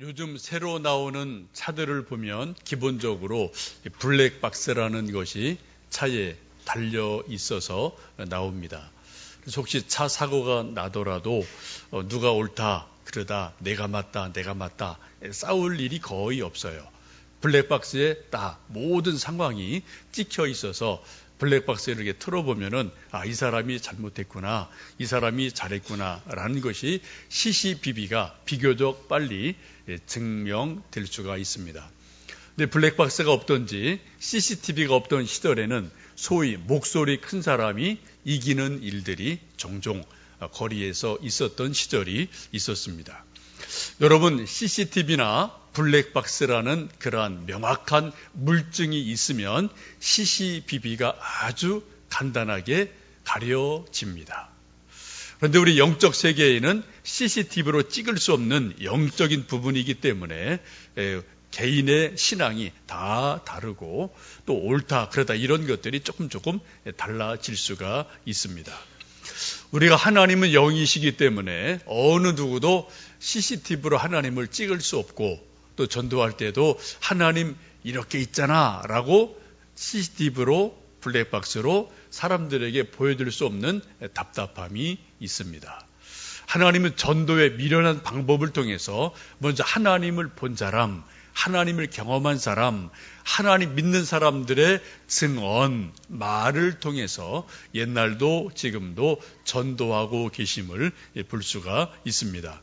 요즘 새로 나오는 차들을 보면 기본적으로 블랙박스라는 것이 차에 달려 있어서 나옵니다. 그래서 혹시 차 사고가 나더라도 누가 옳다 그러다 내가 맞다 싸울 일이 거의 없어요. 블랙박스에 딱 모든 상황이 찍혀 있어서 블랙박스를 이렇게 틀어보면은 이 사람이 잘못했구나, 이 사람이 잘했구나 라는 것이 CCTV가 비교적 빨리 증명될 수가 있습니다. 근데 블랙박스가 없던지 CCTV가 없던 시절에는 소위 목소리 큰 사람이 이기는 일들이 종종 거리에서 있었던 시절이 있었습니다. 여러분, CCTV나 블랙박스라는 그러한 명확한 물증이 있으면 CCTV가 아주 간단하게 가려집니다. 그런데 우리 영적 세계에는 CCTV로 찍을 수 없는 영적인 부분이기 때문에 개인의 신앙이 다 다르고 또 옳다 그러다 이런 것들이 조금 달라질 수가 있습니다. 우리가 하나님은 영이시기 때문에 어느 누구도 CCTV로 하나님을 찍을 수 없고 또 전도할 때도 하나님 이렇게 있잖아 라고 CCTV로 블랙박스로 사람들에게 보여줄 수 없는 답답함이 있습니다. 하나님은 전도의 미련한 방법을 통해서 먼저 하나님을 본 사람, 하나님을 경험한 사람, 하나님 믿는 사람들의 증언, 말을 통해서 옛날도 지금도 전도하고 계심을 볼 수가 있습니다.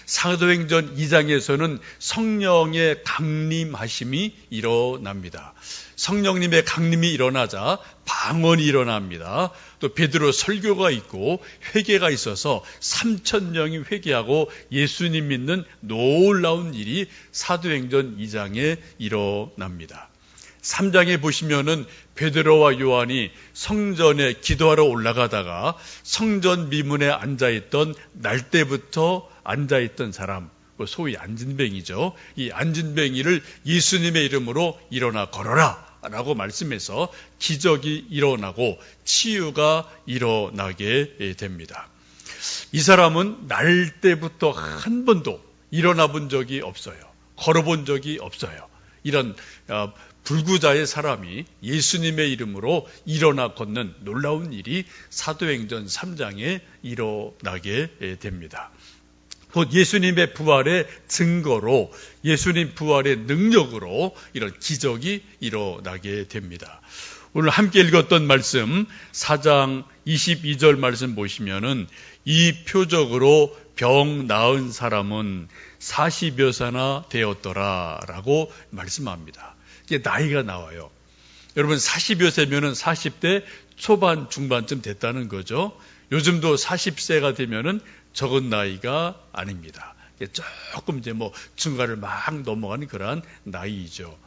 사도행전 2장에서는 성령의 강림하심이 일어납니다. 성령님의 강림이 일어나자 방언이 일어납니다. 또 베드로 설교가 있고 회개가 있어서 3,000명이 회개하고 예수님 믿는 놀라운 일이 사도행전 2장에 일어납니다. 3장에 보시면은 베드로와 요한이 성전에 기도하러 올라가다가 성전 미문에 앉아있던 날 때부터 앉아있던 사람, 소위 안진뱅이죠. 이 안진뱅이를 예수님의 이름으로 일어나 걸어라 라고 말씀해서 기적이 일어나고 치유가 일어나게 됩니다. 이 사람은 날 때부터 한 번도 일어나 본 적이 없어요. 걸어본 적이 없어요. 이런 불구자의 사람이 예수님의 이름으로 일어나 걷는 놀라운 일이 사도행전 3장에 일어나게 됩니다. 곧 예수님의 부활의 증거로 예수님 부활의 능력으로 이런 기적이 일어나게 됩니다. 오늘 함께 읽었던 말씀 4장 22절 말씀 보시면은 이 표적으로 병 나은 사람은 40여 세나 되었더라 라고 말씀합니다. 이게 나이가 나와요. 여러분 40여 세면은 40대 초반 중반쯤 됐다는 거죠. 요즘도 40세가 되면은 적은 나이가 아닙니다. 조금 이제 중간을 막 넘어가는 그러한 나이이죠.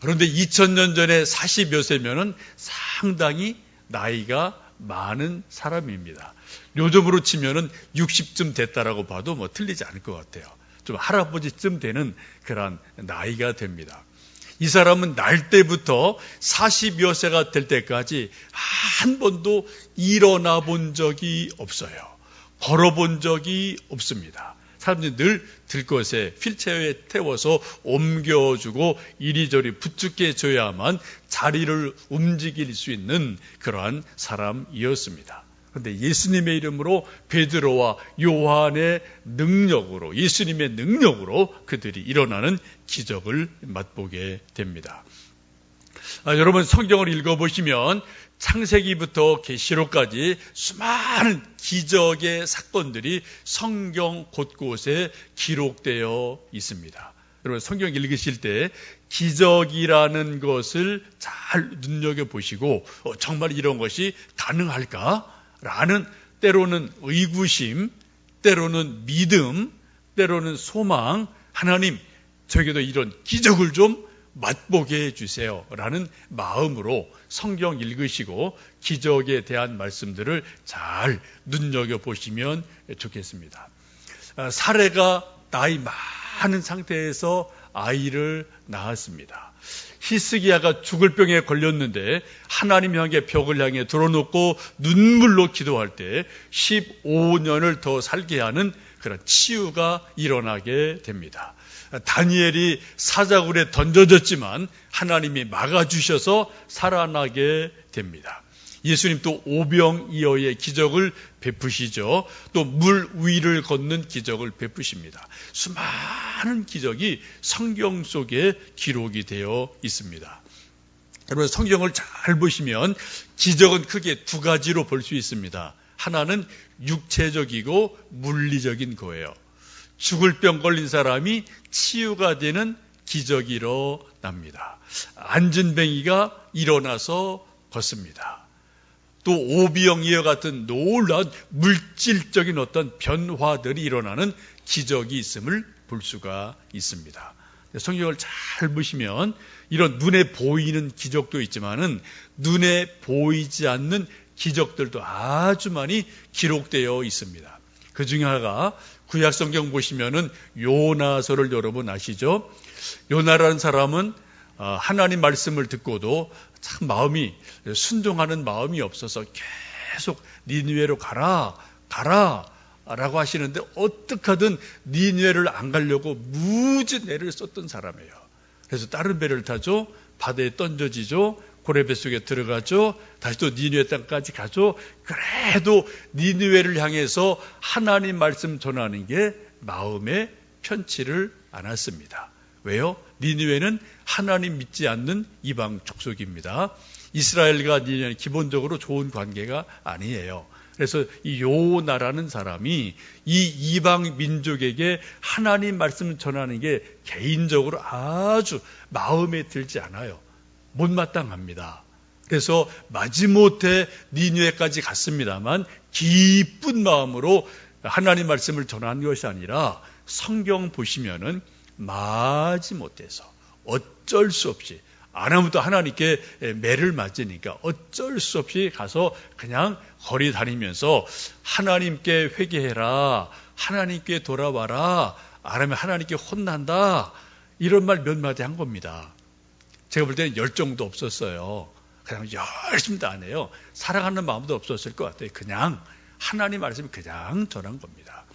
그런데 2000년 전에 40여 세면은 상당히 나이가 많은 사람입니다. 요즘으로 치면은 60쯤 됐다라고 봐도 틀리지 않을 것 같아요. 좀 할아버지쯤 되는 그러한 나이가 됩니다. 이 사람은 날 때부터 40여 세가 될 때까지 한 번도 일어나 본 적이 없어요. 걸어본 적이 없습니다. 사람들이 늘 들것에 휠체어에 태워서 옮겨주고 이리저리 부축해 줘야만 자리를 움직일 수 있는 그러한 사람이었습니다. 그런데 예수님의 이름으로 베드로와 요한의 능력으로 예수님의 능력으로 그들이 일어나는 기적을 맛보게 됩니다. 여러분 성경을 읽어보시면 창세기부터 계시록까지 수많은 기적의 사건들이 성경 곳곳에 기록되어 있습니다. 여러분 성경 읽으실 때 기적이라는 것을 잘 눈여겨보시고 정말 이런 것이 가능할까라는 때로는 의구심, 때로는 믿음, 때로는 소망, 하나님 저에게도 이런 기적을 좀 맛보게 해주세요 라는 마음으로 성경 읽으시고 기적에 대한 말씀들을 잘 눈여겨보시면 좋겠습니다. 사례가 나이 많은 상태에서 아이를 낳았습니다. 히스기야가 죽을 병에 걸렸는데 하나님 향해 벽을 향해 들어놓고 눈물로 기도할 때 15년을 더 살게 하는 그런 치유가 일어나게 됩니다. 다니엘이 사자굴에 던져졌지만 하나님이 막아주셔서 살아나게 됩니다. 예수님 또 오병이어의 기적을 베푸시죠. 또 물 위를 걷는 기적을 베푸십니다. 수많은 기적이 성경 속에 기록이 되어 있습니다. 여러분 성경을 잘 보시면 기적은 크게 두 가지로 볼 수 있습니다. 하나는 육체적이고 물리적인 거예요. 죽을 병 걸린 사람이 치유가 되는 기적이 일어납니다. 안진뱅이가 일어나서 걷습니다. 또 오병이어 같은 놀라운 물질적인 어떤 변화들이 일어나는 기적이 있음을 볼 수가 있습니다. 성경을 잘 보시면 이런 눈에 보이는 기적도 있지만은 눈에 보이지 않는 기적들도 아주 많이 기록되어 있습니다. 그 중에 하나가 구약 성경 보시면은 요나서를 여러분 아시죠? 요나라는 사람은 하나님 말씀을 듣고도 참 마음이 순종하는 마음이 없어서 계속 니느웨로 가라 라고 하시는데 어떻게 하든 니느웨를 안 가려고 무지 애를 썼던 사람이에요. 그래서 다른 배를 타죠. 바다에 던져지죠. 고래배 속에 들어가죠. 다시 또 니느웨 땅까지 가죠. 그래도 니느웨를 향해서 하나님 말씀 전하는 게 마음에 편치를 않았습니다. 왜요? 니느웨는 하나님 믿지 않는 이방 족속입니다. 이스라엘과 니느웨는 기본적으로 좋은 관계가 아니에요. 그래서 이 요나라는 사람이 이 이방 민족에게 하나님 말씀 전하는 게 개인적으로 아주 마음에 들지 않아요. 못마땅합니다. 그래서 마지못해 니느웨까지 갔습니다만 기쁜 마음으로 하나님 말씀을 전하는 것이 아니라 성경 보시면은 마지못해서 어쩔 수 없이 안 하면 또 하나님께 매를 맞으니까 어쩔 수 없이 가서 그냥 거리 다니면서 하나님께 회개해라, 하나님께 돌아와라, 안 하면 하나님께 혼난다, 이런 말 몇 마디 한 겁니다. 제가 볼 때는 열정도 없었어요. 그냥 열심히 다 안 해요. 사랑하는 마음도 없었을 것 같아요. 그냥 하나님 말씀을 그냥 전한 겁니다.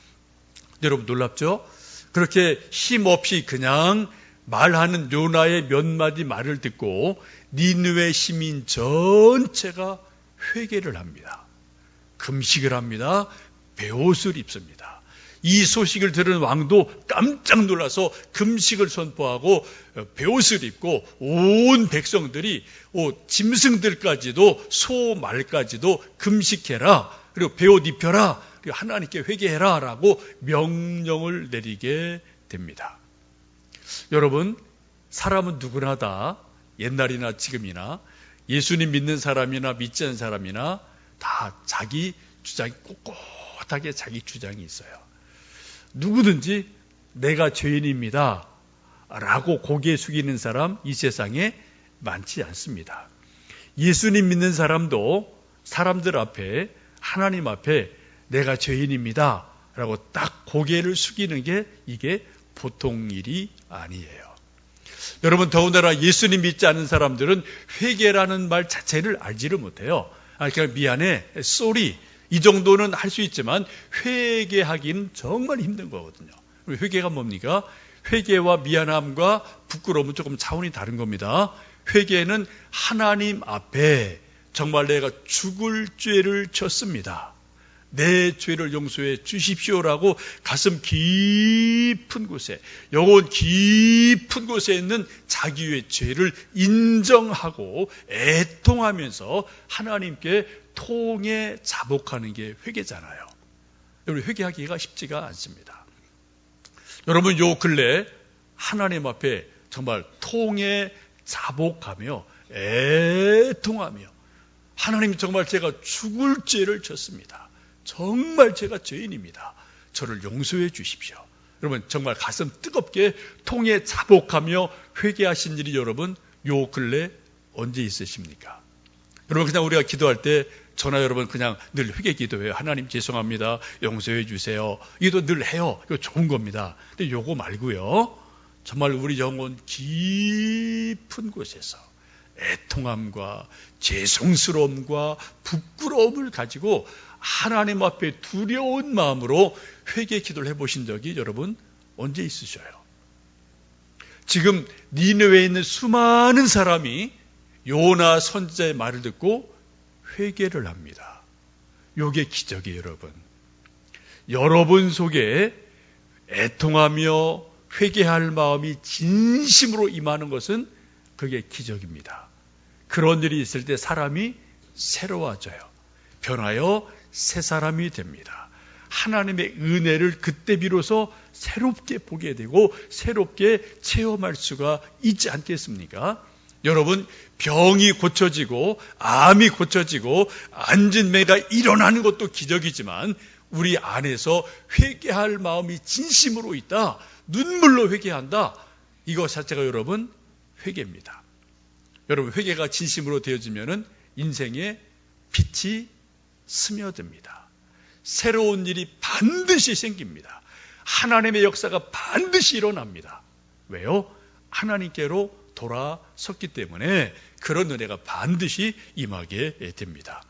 여러분 놀랍죠? 그렇게 힘없이 그냥 말하는 요나의 몇 마디 말을 듣고 니느웨 시민 전체가 회개를 합니다. 금식을 합니다. 베옷을 입습니다. 이 소식을 들은 왕도 깜짝 놀라서 금식을 선포하고 베옷을 입고 온 백성들이 짐승들까지도 소 말까지도 금식해라, 그리고 베옷 입혀라, 그리고 하나님께 회개해라 라고 명령을 내리게 됩니다. 여러분, 사람은 누구나 다 옛날이나 지금이나 예수님 믿는 사람이나 믿지 않는 사람이나 다 자기 주장이 꼿꼿하게 자기 주장이 있어요. 누구든지 내가 죄인입니다 라고 고개 숙이는 사람 이 세상에 많지 않습니다. 예수님 믿는 사람도 사람들 앞에, 하나님 앞에 내가 죄인입니다 라고 딱 고개를 숙이는 게 이게 보통 일이 아니에요. 여러분, 더군다나 예수님 믿지 않는 사람들은 회개라는 말 자체를 알지를 못해요. 그냥 미안해, 쏘리, 이 정도는 할 수 있지만 회개하기는 정말 힘든 거거든요. 회개가 뭡니까? 회개와 미안함과 부끄러움은 조금 차원이 다른 겁니다. 회개는 하나님 앞에 정말 내가 죽을 죄를 졌습니다, 내 죄를 용서해 주십시오라고 가슴 깊은 곳에, 영혼 깊은 곳에 있는 자기의 죄를 인정하고 애통하면서 하나님께 통해 자복하는 게 회개잖아요. 여러분, 회개하기가 쉽지가 않습니다. 여러분, 요 근래 하나님 앞에 정말 통해 자복하며 애통하며 하나님, 정말 제가 죽을 죄를 졌습니다, 정말 제가 죄인입니다, 저를 용서해 주십시오. 여러분, 정말 가슴 뜨겁게 통해 자복하며 회개하신 일이 여러분 요 근래 언제 있으십니까? 여러분, 그냥 우리가 기도할 때 저나 여러분 그냥 늘 회개 기도해요. 하나님 죄송합니다, 용서해 주세요. 이것도 늘 해요. 이거 좋은 겁니다. 근데 요거 말고요, 정말 우리 영혼 깊은 곳에서 애통함과 죄송스러움과 부끄러움을 가지고 하나님 앞에 두려운 마음으로 회개 기도를 해보신 적이 여러분 언제 있으셔요? 지금 니느웨에 있는 수많은 사람이 요나 선지자의 말을 듣고 회개를 합니다. 요게 기적이에요, 여러분. 여러분 속에 애통하며 회개할 마음이 진심으로 임하는 것은 그게 기적입니다. 그런 일이 있을 때 사람이 새로워져요. 변하여 새 사람이 됩니다. 하나님의 은혜를 그때 비로소 새롭게 보게 되고 새롭게 체험할 수가 있지 않겠습니까? 여러분, 병이 고쳐지고 암이 고쳐지고 안진뱅이가 일어나는 것도 기적이지만 우리 안에서 회개할 마음이 진심으로 있다, 눈물로 회개한다, 이것 자체가 여러분 회개입니다. 여러분, 회개가 진심으로 되어지면은 인생에 빛이 스며듭니다. 새로운 일이 반드시 생깁니다. 하나님의 역사가 반드시 일어납니다. 왜요? 하나님께로 돌아섰기 때문에 그런 은혜가 반드시 임하게 됩니다.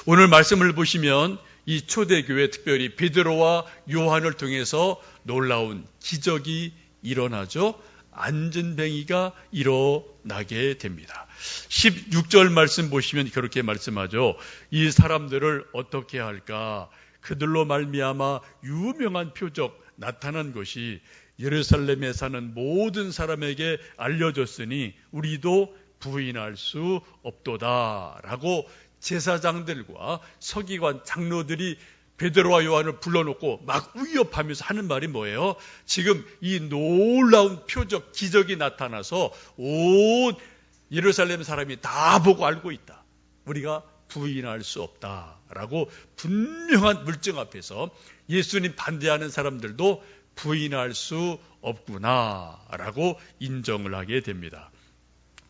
오늘 말씀을 보시면 이 초대교회, 특별히 베드로와 요한을 통해서 놀라운 기적이 일어나죠. 안진뱅이가 일어나게 됩니다. 16절 말씀 보시면 그렇게 말씀하죠. 이 사람들을 어떻게 할까? 그들로 말미암아 유명한 표적 나타난 것이 예루살렘에 사는 모든 사람에게 알려졌으니 우리도 부인할 수 없도다 라고 제사장들과 서기관 장로들이 베드로와 요한을 불러놓고 막 위협하면서 하는 말이 뭐예요? 지금 이 놀라운 표적, 기적이 나타나서 온 예루살렘 사람이 다 보고 알고 있다. 우리가 부인할 수 없다라고 분명한 물증 앞에서 예수님 반대하는 사람들도 부인할 수 없구나라고 인정을 하게 됩니다.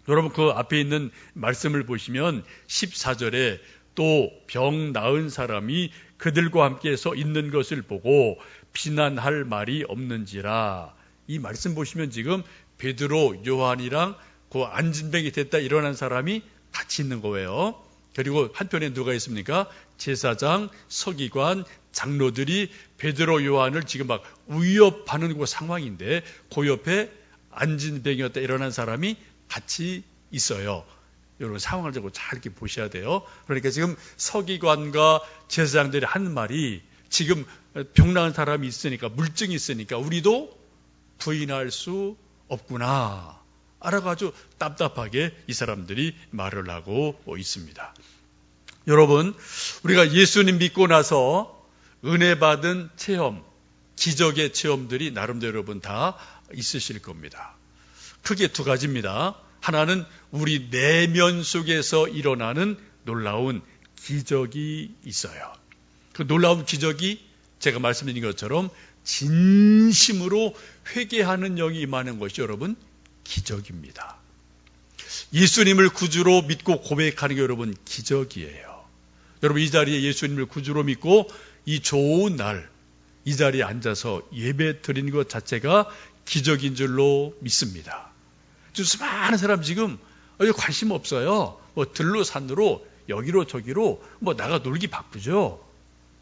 여러분, 그 앞에 있는 말씀을 보시면 14절에 또 병 나은 사람이 그들과 함께 서 있는 것을 보고 비난할 말이 없는지라. 이 말씀 보시면 지금 베드로, 요한이랑 그 안진뱅이 됐다 일어난 사람이 같이 있는 거예요. 그리고 한편에 누가 있습니까? 제사장, 서기관, 장로들이 베드로, 요한을 지금 막 위협하는 그 상황인데 그 옆에 안진뱅이였다 일어난 사람이 같이 있어요. 여러분, 상황을 잘 이렇게 보셔야 돼요. 그러니까 지금 서기관과 제사장들이 하는 말이 지금 병 나은 사람이 있으니까, 물증이 있으니까 우리도 부인할 수 없구나 라고 아주 답답하게 이 사람들이 말을 하고 있습니다. 여러분, 우리가 예수님 믿고 나서 은혜 받은 체험, 기적의 체험들이 나름대로 여러분 다 있으실 겁니다. 크게 두 가지입니다. 하나는 우리 내면 속에서 일어나는 놀라운 기적이 있어요. 그 놀라운 기적이 제가 말씀드린 것처럼 진심으로 회개하는 영이 임하는 것이 여러분 기적입니다. 예수님을 구주로 믿고 고백하는 게 여러분 기적이에요. 여러분, 이 자리에 예수님을 구주로 믿고 이 좋은 날 이 자리에 앉아서 예배 드리는 것 자체가 기적인 줄로 믿습니다. 수많은 사람 지금 관심 없어요. 뭐 들로 산으로 여기로 저기로 뭐 나가 놀기 바쁘죠.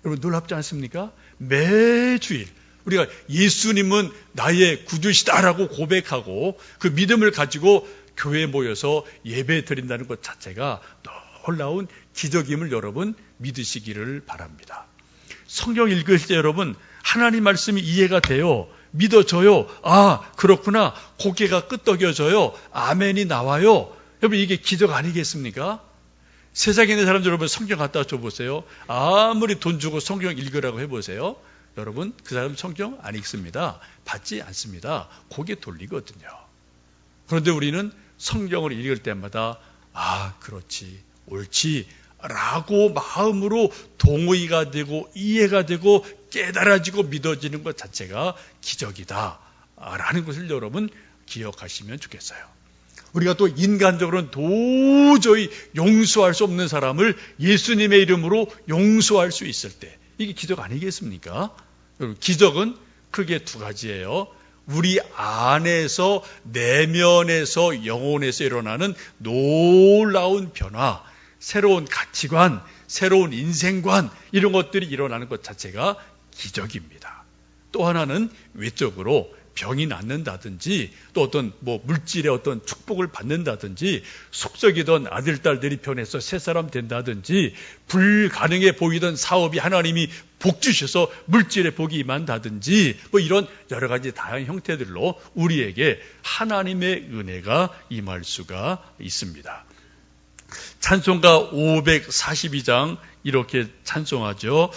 여러분, 놀랍지 않습니까? 매주일 우리가 예수님은 나의 구주시다라고 고백하고 그 믿음을 가지고 교회에 모여서 예배 드린다는 것 자체가 놀라운 기적임을 여러분 믿으시기를 바랍니다. 성경 읽을 때 여러분 하나님 말씀이 이해가 돼요. 믿어져요. 아, 그렇구나. 고개가 끄덕여져요. 아멘이 나와요. 여러분, 이게 기적 아니겠습니까? 세상에 있는 사람들 여러분 성경 갖다 줘보세요. 아무리 돈 주고 성경 읽으라고 해보세요. 여러분, 그 사람 성경 안 읽습니다. 받지 않습니다. 고개 돌리거든요. 그런데 우리는 성경을 읽을 때마다 아, 그렇지, 옳지 라고 마음으로 동의가 되고 이해가 되고 깨달아지고 믿어지는 것 자체가 기적이다 라는 것을 여러분 기억하시면 좋겠어요. 우리가 또 인간적으로는 도저히 용서할 수 없는 사람을 예수님의 이름으로 용서할 수 있을 때 이게 기적 아니겠습니까? 여러분, 기적은 크게 두 가지예요. 우리 안에서, 내면에서, 영혼에서 일어나는 놀라운 변화, 새로운 가치관, 새로운 인생관 이런 것들이 일어나는 것 자체가 기적입니다. 또 하나는 외적으로 병이 낫는다든지 또 어떤 물질의 어떤 축복을 받는다든지 속썩이던 아들, 딸들이 변해서 새 사람 된다든지 불가능해 보이던 사업이 하나님이 복 주셔서 물질의 복이 임한다든지 이런 여러 가지 다양한 형태들로 우리에게 하나님의 은혜가 임할 수가 있습니다. 찬송가 542장 이렇게 찬송하죠.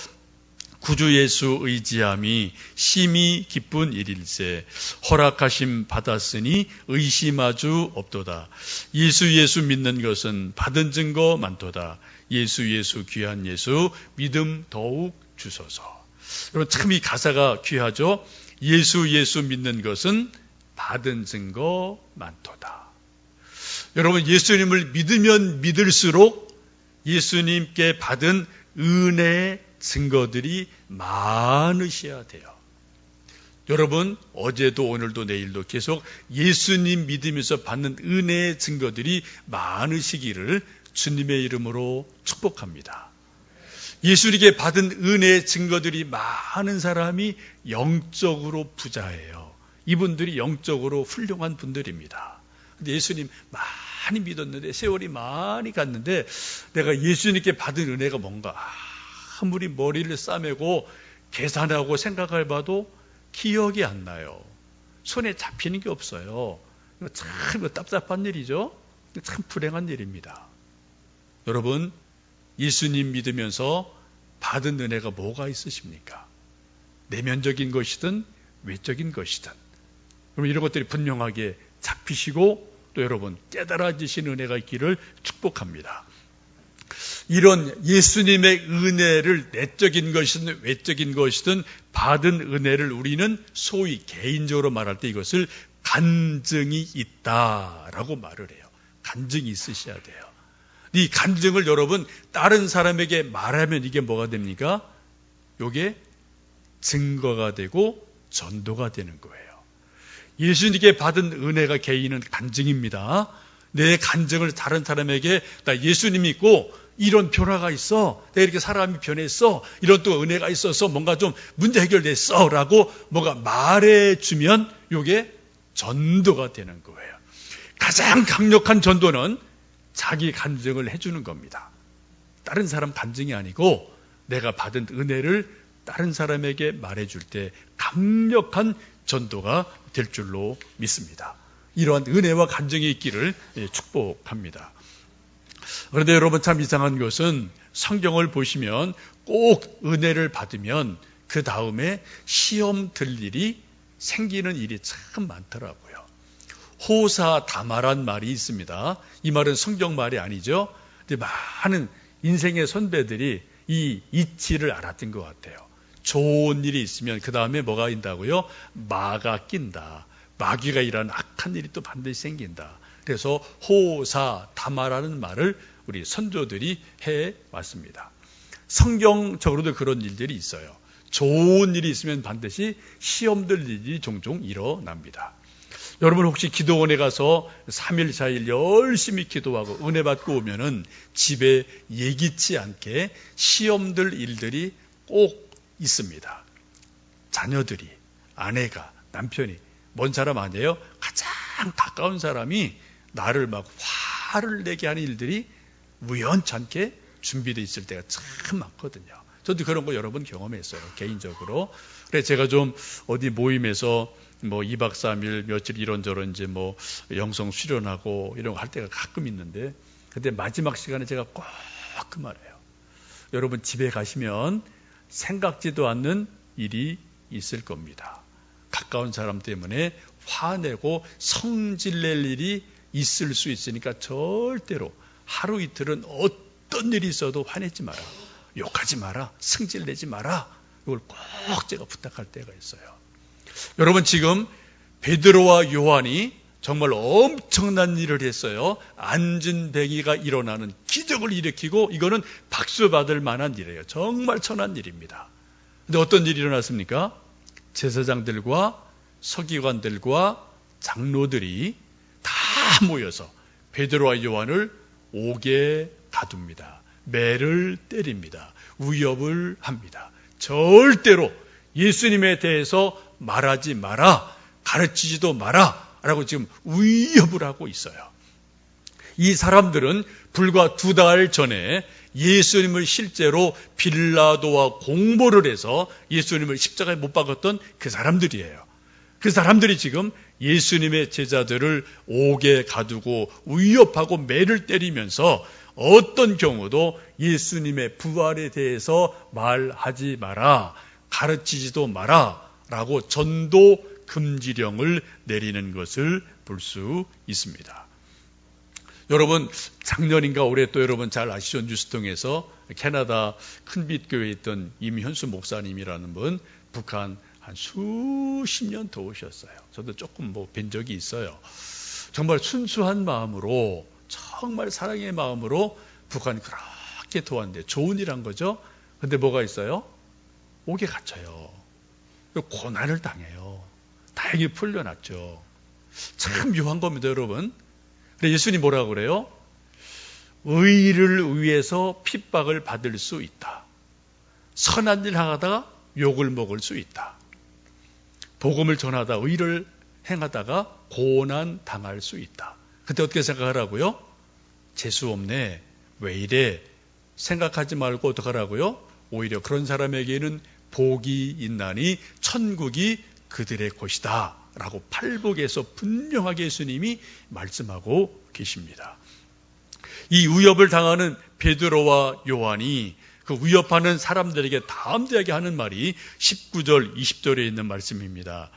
구주 예수 의지함이 심히 기쁜 일일세 허락하심 받았으니 의심하주 없도다. 예수 믿는 것은 받은 증거 많도다. 예수 귀한 예수 믿음 더욱 주소서. 여러분 참 이 가사가 귀하죠. 예수 믿는 것은 받은 증거 많도다. 여러분 예수님을 믿으면 믿을수록 예수님께 받은 은혜의 증거들이 많으셔야 돼요. 여러분 어제도 오늘도 내일도 계속 예수님 믿으면서 받는 은혜의 증거들이 많으시기를 주님의 이름으로 축복합니다. 예수님께 받은 은혜의 증거들이 많은 사람이 영적으로 부자예요. 이분들이 영적으로 훌륭한 분들입니다. 근데 예수님 많이 믿었는데 세월이 많이 갔는데 내가 예수님께 받은 은혜가 뭔가 아무리 머리를 싸매고 계산하고 생각을 봐도 기억이 안 나요. 손에 잡히는 게 없어요. 이거 참 답답한 일이죠. 참 불행한 일입니다. 여러분 예수님 믿으면서 받은 은혜가 뭐가 있으십니까? 내면적인 것이든 외적인 것이든 그럼 이런 것들이 분명하게 잡히시고 또 여러분 깨달아지신 은혜가 있기를 축복합니다. 이런 예수님의 은혜를 내적인 것이든 외적인 것이든 받은 은혜를 우리는 소위 개인적으로 말할 때 이것을 간증이 있다라고 말을 해요. 간증이 있으셔야 돼요. 이 간증을 여러분 다른 사람에게 말하면 이게 뭐가 됩니까? 이게 증거가 되고 전도가 되는 거예요. 예수님께 받은 은혜가 개인은 간증입니다. 내 간증을 다른 사람에게 나 예수님 믿고 이런 변화가 있어. 내가 이렇게 사람이 변했어. 이런 또 은혜가 있어서 뭔가 좀 문제 해결됐어. 라고 뭔가 말해주면 이게 전도가 되는 거예요. 가장 강력한 전도는 자기 간증을 해주는 겁니다. 다른 사람 간증이 아니고 내가 받은 은혜를 다른 사람에게 말해줄 때 강력한 전도가 될 줄로 믿습니다. 이러한 은혜와 간증이 있기를 축복합니다. 그런데 여러분 참 이상한 것은 성경을 보시면 꼭 은혜를 받으면 그 다음에 시험 들 일이 생기는 일이 참 많더라고요. 호사다마란 말이 있습니다. 이 말은 성경 말이 아니죠. 근데 많은 인생의 선배들이 이 이치를 알았던 것 같아요. 좋은 일이 있으면 그 다음에 뭐가 있다고요? 마가 낀다. 마귀가 일하는 악한 일이 또 반드시 생긴다. 그래서 호사다마라는 말을 우리 선조들이 해왔습니다. 성경적으로도 그런 일들이 있어요. 좋은 일이 있으면 반드시 시험될 일이 종종 일어납니다. 여러분 혹시 기도원에 가서 3일 4일 열심히 기도하고 은혜 받고 오면은 집에 예기치 않게 시험될 일들이 꼭 있습니다. 자녀들이, 아내가, 남편이 먼 사람 아니에요? 가장 가까운 사람이 나를 막 화를 내게 하는 일들이 우연찮게 준비되어 있을 때가 참 많거든요. 저도 그런 거 여러 번 경험했어요. 개인적으로. 그래서 제가 좀 어디 모임에서 2박 3일 며칠 이런저런 이제 영성 수련하고 이런 거 할 때가 가끔 있는데 그때 마지막 시간에 제가 꼭 그 말해요. 여러분 집에 가시면 생각지도 않는 일이 있을 겁니다. 가까운 사람 때문에 화내고 성질낼 일이 있을 수 있으니까 절대로 하루 이틀은 어떤 일이 있어도 화내지 마라. 욕하지 마라. 승질내지 마라. 이걸 꼭 제가 부탁할 때가 있어요. 여러분 지금 베드로와 요한이 정말 엄청난 일을 했어요. 안진뱅이가 일어나는 기적을 일으키고 이거는 박수 받을 만한 일이에요. 정말 천한 일입니다. 근데 어떤 일이 일어났습니까? 제사장들과 서기관들과 장로들이 다 모여서 베드로와 요한을 옥에 가둡니다. 매를 때립니다. 위협을 합니다. 절대로 예수님에 대해서 말하지 마라, 가르치지도 마라 라고 지금 위협을 하고 있어요. 이 사람들은 불과 2달 전에 예수님을 실제로 빌라도와 공모를 해서 예수님을 십자가에 못 박았던 그 사람들이에요. 그 사람들이 지금 예수님의 제자들을 옥에 가두고 위협하고 매를 때리면서 어떤 경우도 예수님의 부활에 대해서 말하지 마라, 가르치지도 마라 라고 전도 금지령을 내리는 것을 볼 수 있습니다. 여러분, 작년인가 올해 또 여러분 잘 아시죠? 뉴스 통해서 캐나다 큰빛교회에 있던 임현수 목사님이라는 분, 북한 한 수십 년 더 오셨어요. 저도 조금 뵌 적이 있어요. 정말 순수한 마음으로, 정말 사랑의 마음으로 북한 그렇게 도왔는데 좋은 일 한 거죠. 근데 뭐가 있어요? 옥에 갇혀요. 고난을 당해요. 다행히 풀려났죠. 참 묘한 겁니다, 여러분. 그래 예수님 뭐라고 그래요? 의를 위해서 핍박을 받을 수 있다. 선한 일 하다가 욕을 먹을 수 있다. 복음을 전하다 의를 행하다가 고난 당할 수 있다. 그때 어떻게 생각하라고요? 재수 없네. 왜 이래? 생각하지 말고 어떻게 하라고요? 오히려 그런 사람에게는 복이 있나니 천국이 그들의 곳이다 라고 팔복에서 분명하게 예수님이 말씀하고 계십니다. 이 위협을 당하는 베드로와 요한이 그 위협하는 사람들에게 담대하게 하는 말이 19절, 20절에 있는 말씀입니다.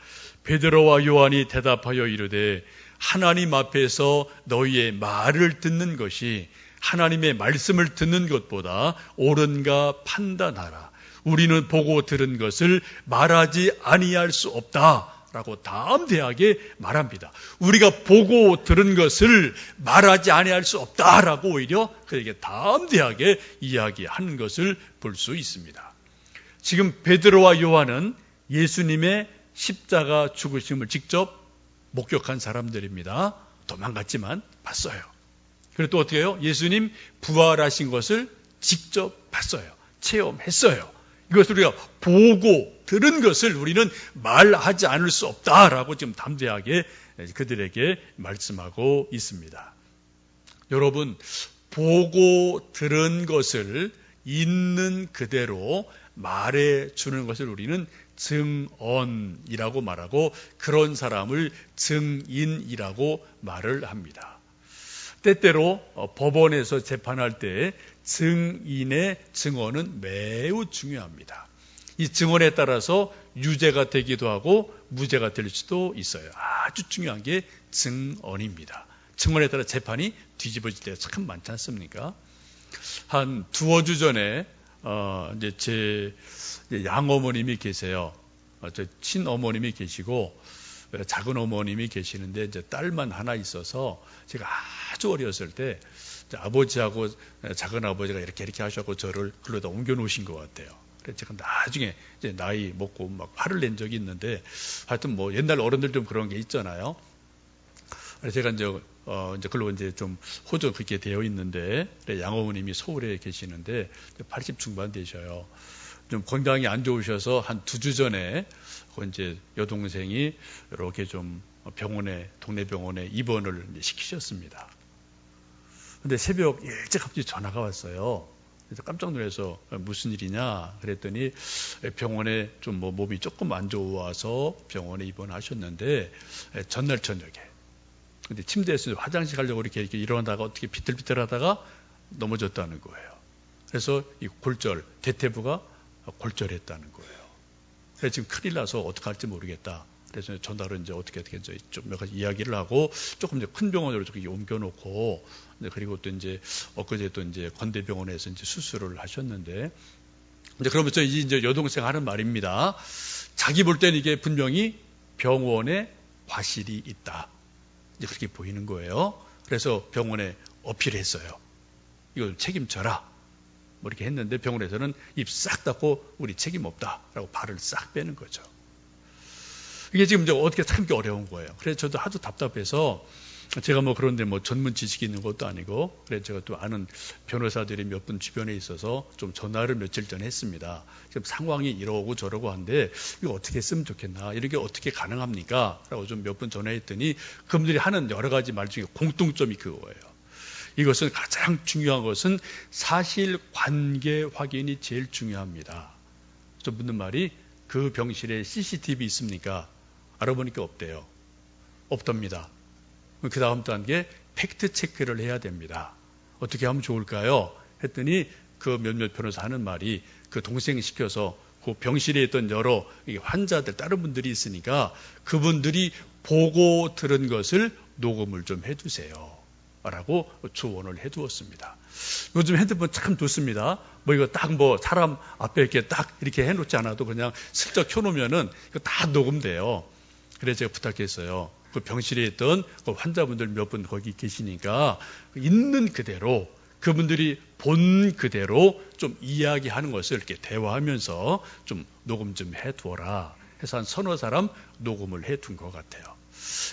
베드로와 요한이 대답하여 이르되 하나님 앞에서 너희의 말을 듣는 것이 하나님의 말씀을 듣는 것보다 옳은가 판단하라. 우리는 보고 들은 것을 말하지 아니할 수 없다라고 담대하게 말합니다. 우리가 보고 들은 것을 말하지 아니할 수 없다라고 오히려 그에게 담대하게 이야기하는 것을 볼 수 있습니다. 지금 베드로와 요한은 예수님의 십자가 죽으심을 직접 목격한 사람들입니다. 도망갔지만 봤어요. 그리고 또 어떻게 해요? 예수님 부활하신 것을 직접 봤어요. 체험했어요. 이것을 우리가 보고 들은 것을 우리는 말하지 않을 수 없다라고 지금 담대하게 그들에게 말씀하고 있습니다. 여러분, 보고 들은 것을 있는 그대로 말해 주는 것을 우리는 증언이라고 말하고 그런 사람을 증인이라고 말을 합니다. 때때로 법원에서 재판할 때 증인의 증언은 매우 중요합니다. 이 증언에 따라서 유죄가 되기도 하고 무죄가 될 수도 있어요. 아주 중요한 게 증언입니다. 증언에 따라 재판이 뒤집어질 때가 참 많지 않습니까? 한 두어 주 전에 이제 제 양어머님이 계세요. 저 친어머님이 계시고 작은 어머님이 계시는데 이제 딸만 하나 있어서 제가 아주 어렸을 때 아버지하고 작은 아버지가 이렇게 하셔서 저를 글로다 옮겨 놓으신 것 같아요. 그래서 제가 나중에 이제 나이 먹고 막 화를 낸 적이 있는데 하여튼 뭐 옛날 어른들 좀 그런 게 있잖아요. 그래서 제가 이제 글로 이제 좀 호전 그렇게 되어 있는데 양어머님이 서울에 계시는데 80 중반 되셔요. 좀 건강이 안 좋으셔서 한 2주 전에 이제 여동생이 이렇게 좀 동네 병원에 입원을 시키셨습니다. 근데 새벽 일찍 갑자기 전화가 왔어요. 그래서 깜짝 놀라서 무슨 일이냐 그랬더니 병원에 좀 몸이 조금 안 좋아서 병원에 입원하셨는데 전날 저녁에 근데 침대에서 화장실 가려고 이렇게 일어나다가 어떻게 비틀비틀하다가 넘어졌다는 거예요. 그래서 이 골절, 대퇴부가 골절했다는 거예요. 그래서 지금 큰일 나서 어떻게 할지 모르겠다. 그래서 전화로 이제 어떻게 이제 좀 몇 가지 이야기를 하고 조금 이제 큰 병원으로 좀 옮겨놓고 그리고 또 이제 엊그제 또 이제 건대병원에서 이제 수술을 하셨는데 이제 그러면서 이제 여동생 하는 말입니다. 자기 볼 때는 이게 분명히 병원에 과실이 있다. 이제 그렇게 보이는 거예요. 그래서 병원에 어필했어요. 이걸 책임져라. 뭐 이렇게 했는데 병원에서는 입 싹 닫고 우리 책임 없다라고 발을 싹 빼는 거죠. 이게 지금 이제 어떻게 참기 어려운 거예요. 그래서 저도 하도 답답해서 제가 그런데 전문 지식이 있는 것도 아니고, 그래 제가 또 아는 변호사들이 몇 분 주변에 있어서 좀 전화를 며칠 전에 했습니다. 지금 상황이 이러고 저러고 한데 이거 어떻게 했으면 좋겠나, 이렇게 어떻게 가능합니까? 라고 좀 몇 분 전화했더니 그분들이 하는 여러 가지 말 중에 공통점이 그거예요. 이것은 가장 중요한 것은 사실관계 확인이 제일 중요합니다. 좀 묻는 말이, 그 병실에 CCTV 있습니까? 알아보니까 없대요. 없답니다. 그 다음 단계, 팩트 체크를 해야 됩니다. 어떻게 하면 좋을까요? 했더니 그 몇몇 변호사 하는 말이, 그 동생 시켜서 그 병실에 있던 여러 환자들, 다른 분들이 있으니까 그분들이 보고 들은 것을 녹음을 좀 해두세요 라고 조언을 해두었습니다. 요즘 핸드폰 참 좋습니다. 이거 딱 사람 앞에 이렇게 딱 이렇게 해놓지 않아도 그냥 슬쩍 켜놓으면은 이거 다 녹음돼요. 그래서 제가 부탁했어요. 그 병실에 있던 그 환자분들 몇 분 거기 계시니까 있는 그대로, 그분들이 본 그대로 좀 이야기하는 것을 이렇게 대화하면서 좀 녹음 좀 해두어라 해서 한 서너 사람 녹음을 해둔 것 같아요.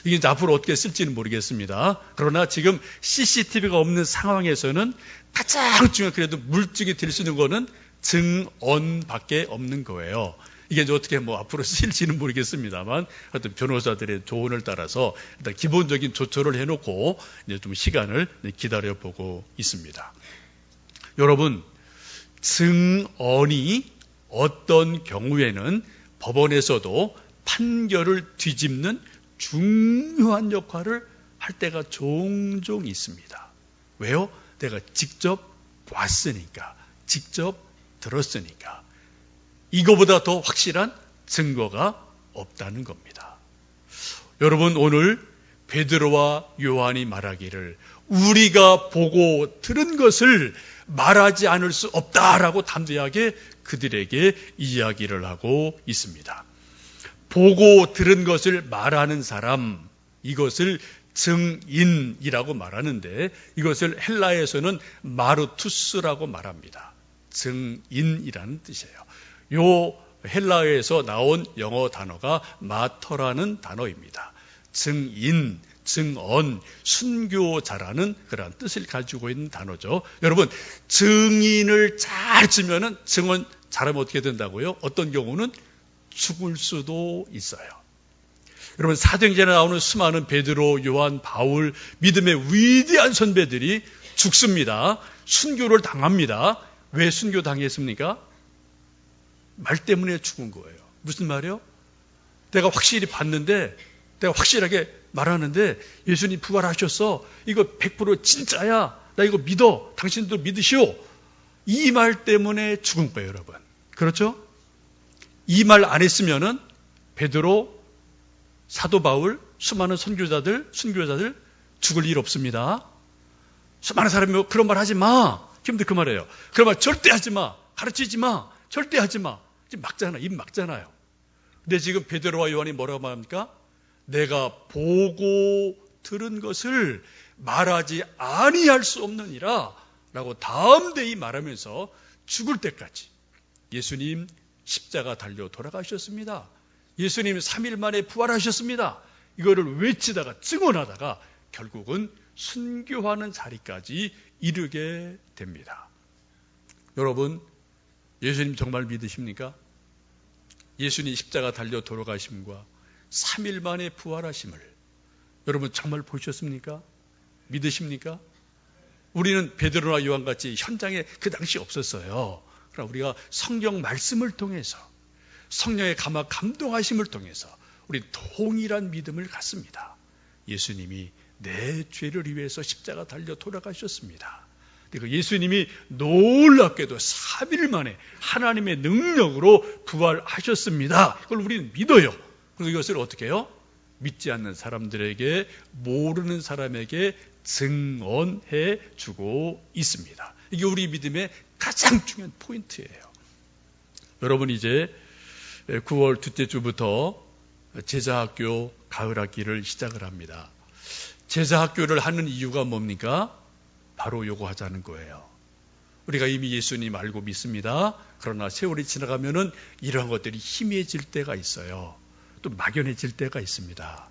이게 이제 앞으로 어떻게 쓸지는 모르겠습니다. 그러나 지금 CCTV가 없는 상황에서는 가장 중요한, 그래도 물증이 될 수 있는 거는 증언밖에 없는 거예요. 이게 이제 어떻게 앞으로 쓰일지는 모르겠습니다만, 하여튼 변호사들의 조언을 따라서 일단 기본적인 조처를 해놓고 이제 좀 시간을 기다려보고 있습니다. 여러분, 증언이 어떤 경우에는 법원에서도 판결을 뒤집는 중요한 역할을 할 때가 종종 있습니다. 왜요? 내가 직접 봤으니까, 직접 들었으니까. 이거보다 더 확실한 증거가 없다는 겁니다. 여러분, 오늘 베드로와 요한이 말하기를 우리가 보고 들은 것을 말하지 않을 수 없다라고 담대하게 그들에게 이야기를 하고 있습니다. 보고 들은 것을 말하는 사람, 이것을 증인이라고 말하는데, 이것을 헬라에서는 마르투스라고 말합니다. 증인이라는 뜻이에요. 요 헬라어에서 나온 영어 단어가 마터라는 단어입니다. 증인, 증언, 순교자라는 그런 뜻을 가지고 있는 단어죠. 여러분, 증인을 잘 주면은 증언 잘하면 어떻게 된다고요? 어떤 경우는 죽을 수도 있어요. 여러분, 사도행전에 나오는 수많은 베드로, 요한, 바울, 믿음의 위대한 선배들이 죽습니다. 순교를 당합니다. 왜 순교 당했습니까? 말 때문에 죽은 거예요. 무슨 말이요? 내가 확실히 봤는데, 내가 확실하게 말하는데 예수님 부활하셨어. 이거 100% 진짜야. 나 이거 믿어. 당신도 믿으시오. 이 말 때문에 죽은 거예요, 여러분. 그렇죠? 이 말 안 했으면은 베드로, 사도 바울, 수많은 선교자들, 순교자들 죽을 일 없습니다. 수많은 사람이 그런 말 하지 마. 지금도 그 말이에요. 그런 말 절대 하지 마. 가르치지 마. 절대 하지 마. 지금 막잖아. 입 막잖아요. 근데 지금 베드로와 요한이 뭐라고 말합니까? 내가 보고 들은 것을 말하지 아니할 수 없느니라 라고 담대히 말하면서 죽을 때까지 예수님 십자가 달려 돌아가셨습니다. 예수님 3일 만에 부활하셨습니다. 이거를 외치다가 증언하다가 결국은 순교하는 자리까지 이르게 됩니다. 여러분, 예수님 정말 믿으십니까? 예수님 십자가 달려 돌아가심과 3일 만에 부활하심을 여러분 정말 보셨습니까? 믿으십니까? 우리는 베드로나 요한같이 현장에 그 당시 없었어요. 그러나 우리가 성경 말씀을 통해서, 성령의 감동하심을 통해서 우리 동일한 믿음을 갖습니다. 예수님이 내 죄를 위해서 십자가 달려 돌아가셨습니다. 그 예수님이 놀랍게도 3일 만에 하나님의 능력으로 부활하셨습니다. 그걸 우리는 믿어요. 그리고 이것을 어떻게 해요? 믿지 않는 사람들에게, 모르는 사람에게 증언해 주고 있습니다. 이게 우리 믿음의 가장 중요한 포인트예요. 여러분, 이제 9월 둘째 주부터 제자학교 가을학기를 시작을 합니다. 제자학교를 하는 이유가 뭡니까? 바로 요거 하자는 거예요. 우리가 이미 예수님 알고 믿습니다. 그러나 세월이 지나가면은 이러한 것들이 희미해질 때가 있어요. 또 막연해질 때가 있습니다.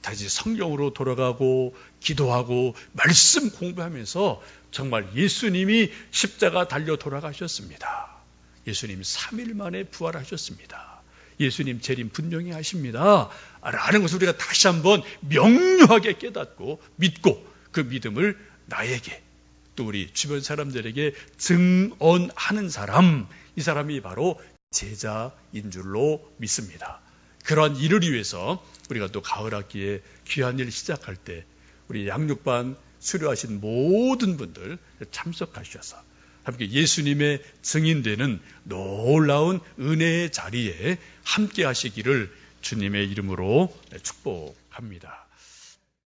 다시 성경으로 돌아가고 기도하고 말씀 공부하면서 정말 예수님이 십자가 달려 돌아가셨습니다. 예수님 3일 만에 부활하셨습니다. 예수님 재림 분명히 하십니다. 라는 것을 우리가 다시 한번 명료하게 깨닫고 믿고 그 믿음을 나에게 또 우리 주변 사람들에게 증언하는 사람, 이 사람이 바로 제자인 줄로 믿습니다. 그러한 일을 위해서 우리가 또 가을 학기에 귀한 일 시작할 때 우리 양육반 수료하신 모든 분들 참석하셔서 함께 예수님의 증인되는 놀라운 은혜의 자리에 함께 하시기를 주님의 이름으로 축복합니다.